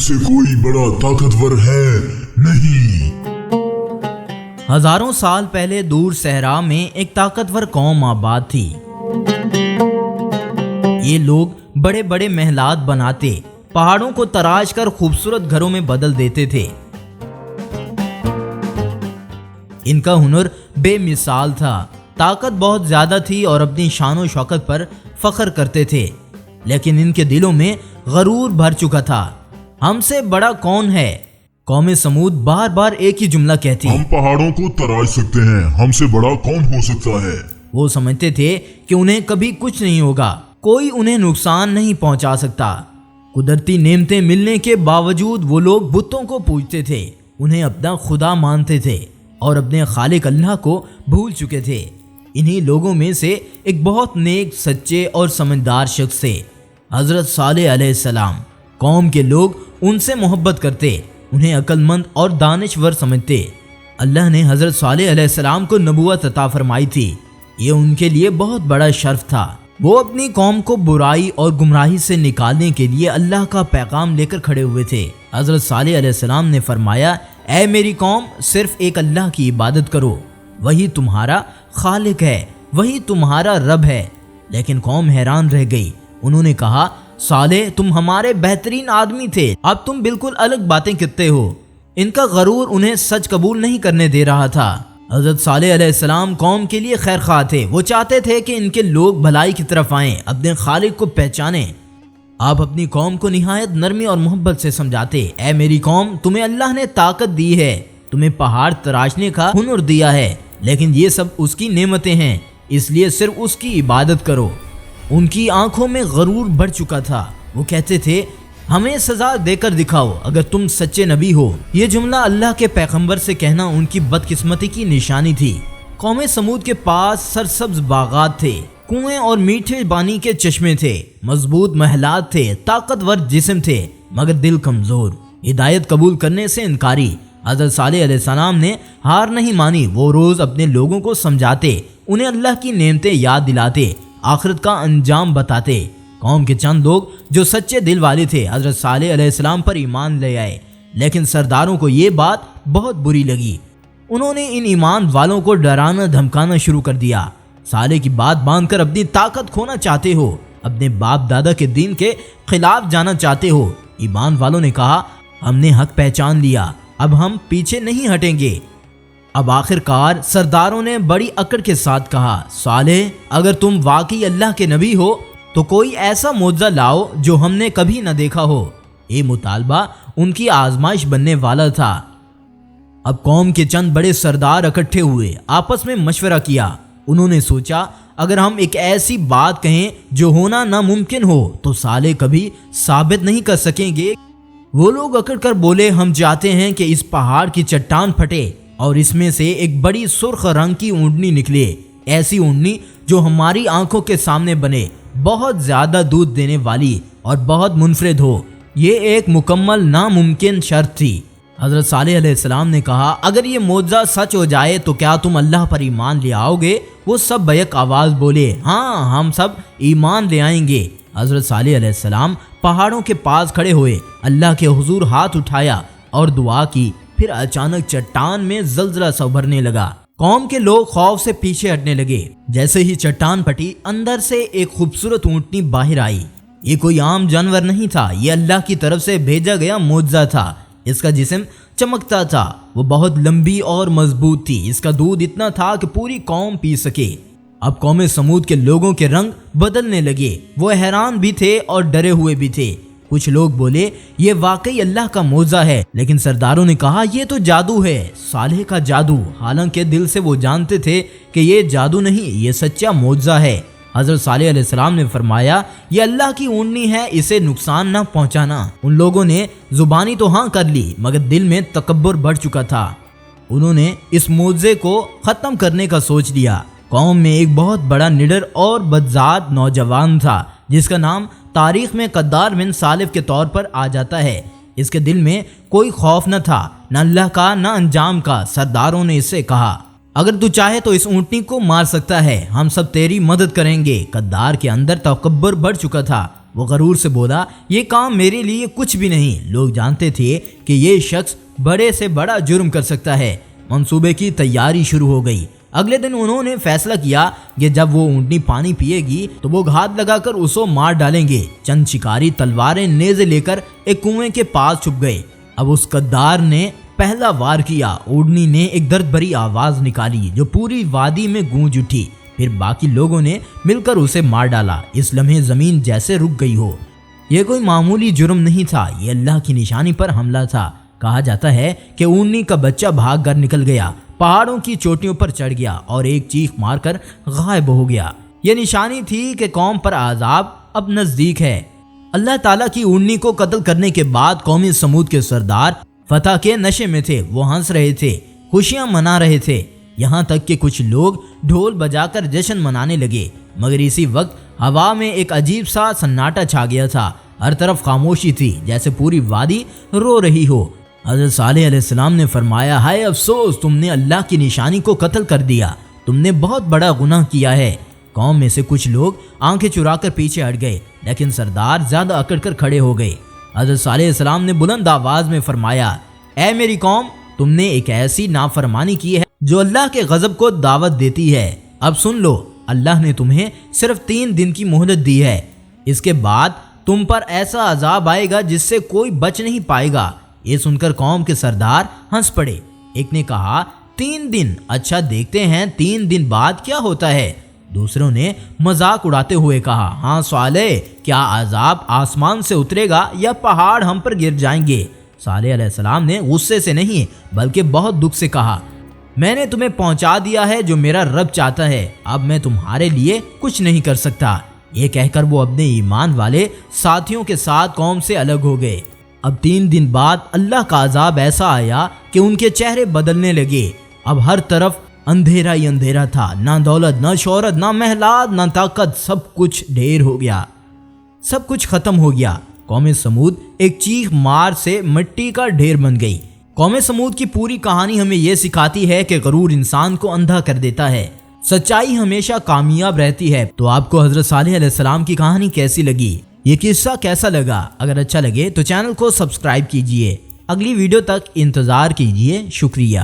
से कोई बड़ा ताकतवर है नहीं। हजारों साल पहले दूर सहरा में एक ताकतवर कौम आबाद थी। ये लोग बड़े बड़े महलात बनाते, पहाड़ों को तराश कर खूबसूरत घरों में बदल देते थे। इनका हुनर बेमिसाल था, ताकत बहुत ज्यादा थी और अपनी शान और शौकत पर फख्र करते थे। लेकिन इनके दिलों में गरूर भर चुका था। हमसे बड़ा कौन है? कौम समूद बार बार एक ही जुमला कहती। हम पहाड़ों को तराश सकते हैं, हमसे बड़ा कौन हो सकता है? वो समझते थे कि उन्हें कभी कुछ नहीं होगा, कोई उन्हें नुकसान नहीं पहुंचा सकता। कुदरती नेमतें मिलने के बावजूद वो लोग बुतों को पूजते थे, उन्हें अपना खुदा मानते थे और अपने खालिक अल्लाह को भूल चुके थे। इन्हीं लोगों में से एक बहुत नेक, सच्चे और समझदार शख्स थे, हजरत सालेह अलैहिस्सलाम। कौम के लोग उनसे मोहब्बत करते, उन्हें अक्लमंद और दानिशवर समझते। अल्लाह ने हजरत सालेह अलैहिस्सलाम को नबूवत अता फरमाई थी। ये उनके लिए बहुत बड़ा शर्फ था। वो अपनी कौम को बुराई और गुमराही से निकालने के लिए अल्लाह का पैगाम लेकर खड़े हुए थे। हजरत सालेह अलैहिस्सलाम ने फरमाया, ऐ मेरी कौम, सिर्फ एक अल्लाह की इबादत करो, वही तुम्हारा खालिक है, वही तुम्हारा रब है। लेकिन कौम हैरान रह गई। उन्होंने कहा, सालेह, तुम हमारे बेहतरीन आदमी थे, अब तुम बिल्कुल अलग बातें करते हो। इनका गरूर उन्हें सच कबूल नहीं करने दे रहा था। हजरत सालेह अलैहिस्सलाम कौम के लिए खैर खा थे। वो चाहते थे कि इनके लोग भलाई की तरफ आएं, अपने खालिक को पहचानें। आप अपनी कौम को निहायत नरमी और मोहब्बत से समझाते, ऐ मेरी कौम, तुम्हें अल्लाह ने ताकत दी है, तुम्हें पहाड़ तराशने का हुनर दिया है, लेकिन ये सब उसकी नेमतें हैं, इसलिए सिर्फ उसकी इबादत करो। उनकी आंखों में गरूर बढ़ चुका था। वो कहते थे, हमें सजा देकर दिखाओ अगर तुम सच्चे नबी हो। ये जुमला अल्लाह के पैगंबर से कहना उनकी बदकिस्मती की निशानी थी। कौम समूद के पास सरसब्ज बागात थे, कुएं और मीठे पानी के चश्मे थे, मजबूत महलात थे, ताकतवर जिस्म थे, मगर दिल कमजोर, हिदायत कबूल करने से इनकारी। हज़रत सालेह अलैहिस्सलाम ने हार नहीं मानी। वो रोज अपने लोगों को समझाते, उन्हें अल्लाह की नेमतें याद दिलाते, आखिरत का अंजाम बताते। कौम के चंद लोग जो सच्चे दिल वाले थे हज़रत सालेह अलैहिस्सलाम पर ईमान ले आए, लेकिन सरदारों को ये बात बहुत बुरी लगी। उन्होंने इन ईमान वालों को डराना धमकाना शुरू कर दिया। सालेह की बात बांधकर अपनी ताकत खोना चाहते हो, अपने बाप दादा के दीन के खिलाफ जाना चाहते हो। ईमान वालों ने कहा, हमने हक पहचान लिया, अब हम पीछे नहीं हटेंगे। अब आखिरकार सरदारों ने बड़ी अकड़ के साथ कहा, सालेह, अगर तुम वाकई अल्लाह के नबी हो तो कोई ऐसा मौजज़ा लाओ जो हमने कभी न देखा हो। ये मुतालबा उनकी आजमाइश बनने वाला था। अब कौम के चंद बड़े सरदार इकट्ठे हुए, आपस में मशवरा किया। उन्होंने सोचा, अगर हम एक ऐसी बात कहें जो होना नामुमकिन हो तो सालेह कभी साबित नहीं कर सकेंगे। वो लोग अकड़ कर बोले, हम चाहते हैं कि इस पहाड़ की चट्टान फटे और इसमें से एक बड़ी सुर्ख रंग की ऊँटनी निकले, ऐसी ऊँटनी जो हमारी आंखों के सामने बने, बहुत ज्यादा दूध देने वाली और बहुत मुनफरिद हो। ये एक मुकम्मल नामुमकिन शर्त थी। हजरत सालेह अलैहिस्सलाम ने कहा, अगर ये मौजज़ा सच हो जाए तो क्या तुम अल्लाह पर ईमान ले आओगे? वो सब बैक आवाज बोले, हाँ, हम सब ईमान ले आएंगे। हजरत सालेह अलैहिस्सलाम पहाड़ों के पास खड़े हुए, अल्लाह के हुजूर हाथ उठाया और दुआ की। फिर अचानक चट्टान में जलजला सा उभरने लगा। कौम के लोग खौफ से पीछे हटने लगे। जैसे ही चट्टान फटी, अंदर से एक खूबसूरत ऊँटनी बाहर आई। ये कोई आम जानवर नहीं था, ये अल्लाह की तरफ से भेजा गया मौजज़ा था। इसका जिस्म चमकता था, वो बहुत लंबी और मजबूत थी। इसका दूध इतना था कि पूरी कौम पी सके। अब कौम समूद के लोगों के रंग बदलने लगे। वो हैरान भी थे और डरे हुए भी थे। कुछ लोग बोले, ये वाकई अल्लाह का मौजज़ा है, लेकिन सरदारों ने कहा, ये तो जादू है, सालेह का जादू। हालांकि दिल से वो जानते थे कि ये जादू नहीं, ये सच्चा मौजज़ा है। हजरत सालेह अलैहिस्सलाम ने फरमाया, ये अल्लाह की ऊँटनी है, इसे नुकसान ना पहुँचाना। उन लोगों ने जुबानी तो हाँ कर ली, मगर दिल में तकब्बुर बढ़ चुका था। उन्होंने इस मौजज़े को ख़त्म करने का सोच लिया। कौम में एक बहुत बड़ा निडर और बदजात नौजवान था, जिसका नाम तारीख में कद्दार बिन सालिफ के तौर पर आ जाता है। इसके दिल में कोई खौफ न था, न अल्लाह का न अंजाम का। सरदारों ने इससे कहा, अगर तू चाहे तो इस ऊँटनी को मार सकता है, हम सब तेरी मदद करेंगे। कद्दार के अंदर तकब्बुर बढ़ चुका था। وہ غرور سے بولا یہ کام میرے لیے کچھ بھی نہیں۔ لوگ جانتے تھے کہ یہ شخص بڑے سے بڑا جرم کر سکتا ہے۔ منصوبے کی تیاری شروع ہو گئی۔ اگلے دن انہوں نے فیصلہ کیا کہ جب وہ اونٹنی پانی پیے گی تو وہ گھات لگا کر اسے مار ڈالیں گے۔ چند شکاری تلواریں نیزے لے کر ایک کنویں کے پاس چھپ گئے۔ اب اس غدار نے پہلا وار کیا۔ اونٹنی نے ایک درد بھری آواز نکالی جو پوری وادی میں گونج اٹھی۔ پھر باقی لوگوں نے مل کر اسے مار ڈالا۔ اس لمحے زمین جیسے رک گئی ہو۔ یہ کوئی معمولی جرم نہیں تھا، یہ اللہ کی نشانی پر حملہ تھا۔ کہا جاتا ہے کہ اونٹنی کا بچہ بھاگ کر نکل گیا، پہاڑوں کی چوٹیوں پر چڑھ گیا اور ایک چیخ مار کر غائب ہو گیا۔ یہ نشانی تھی کہ قوم پر عذاب اب نزدیک ہے۔ اللہ تعالیٰ کی اونٹنی کو قتل کرنے کے بعد قوم سمود کے سردار فتح کے نشے میں تھے۔ وہ ہنس رہے تھے، خوشیاں منا رہے تھے، یہاں تک کہ کچھ لوگ ڈھول بجا کر جشن منانے لگے۔ مگر اسی وقت ہوا میں ایک عجیب سا سناٹا چھا گیا تھا۔ ہر طرف خاموشی تھی، جیسے پوری وادی رو رہی ہو۔ حضرت صالح علیہ السلام نے فرمایا، ہائے افسوس، تم نے اللہ کی نشانی کو قتل کر دیا، تم نے بہت بڑا گناہ کیا ہے۔ قوم میں سے کچھ لوگ آنکھیں چرا کر پیچھے ہٹ گئے، لیکن سردار زیادہ اکڑ کر کھڑے ہو گئے۔ حضرت صالح علیہ السلام نے بلند آواز میں فرمایا، اے میری قوم، تم نے ایک ایسی نافرمانی کی ہے جو اللہ کے غضب کو دعوت دیتی ہے۔ اب سن لو، اللہ نے تمہیں صرف 3 دن کی مہلت دی ہے، اس کے بعد تم پر ایسا عذاب آئے گا جس سے کوئی بچ نہیں پائے گا۔ یہ سن کر قوم کے سردار ہنس پڑے۔ ایک نے کہا، 3 دن؟ اچھا دیکھتے ہیں 3 دن بعد کیا ہوتا ہے۔ دوسروں نے مذاق اڑاتے ہوئے کہا، ہاں صالح، کیا عذاب آسمان سے اترے گا یا پہاڑ ہم پر گر جائیں گے؟ صالح علیہ السلام نے غصے سے نہیں بلکہ بہت دکھ سے کہا، میں نے تمہیں پہنچا دیا ہے جو میرا رب چاہتا ہے، اب میں تمہارے لیے کچھ نہیں کر سکتا۔ یہ کہہ کر وہ اپنے ایمان والے ساتھیوں کے ساتھ قوم سے الگ ہو گئے۔ اب 3 دن بعد اللہ کا عذاب ایسا آیا کہ ان کے چہرے بدلنے لگے۔ اب ہر طرف اندھیرا ہی اندھیرا تھا، نہ دولت، نہ شہرت، نہ محلات، نہ طاقت، سب کچھ ڈھیر ہو گیا، سب کچھ ختم ہو گیا۔ قوم سمود ایک چیخ مار سے مٹی کا ڈھیر بن گئی۔ قوم سمود کی پوری کہانی ہمیں یہ سکھاتی ہے کہ غرور انسان کو اندھا کر دیتا ہے، سچائی ہمیشہ کامیاب رہتی ہے۔ تو آپ کو حضرت صالح علیہ السلام کی کہانی کیسی لگی؟ یہ قصہ کیسا لگا؟ اگر اچھا لگے تو چینل کو سبسکرائب کیجئے۔ اگلی ویڈیو تک انتظار کیجئے۔ شکریہ۔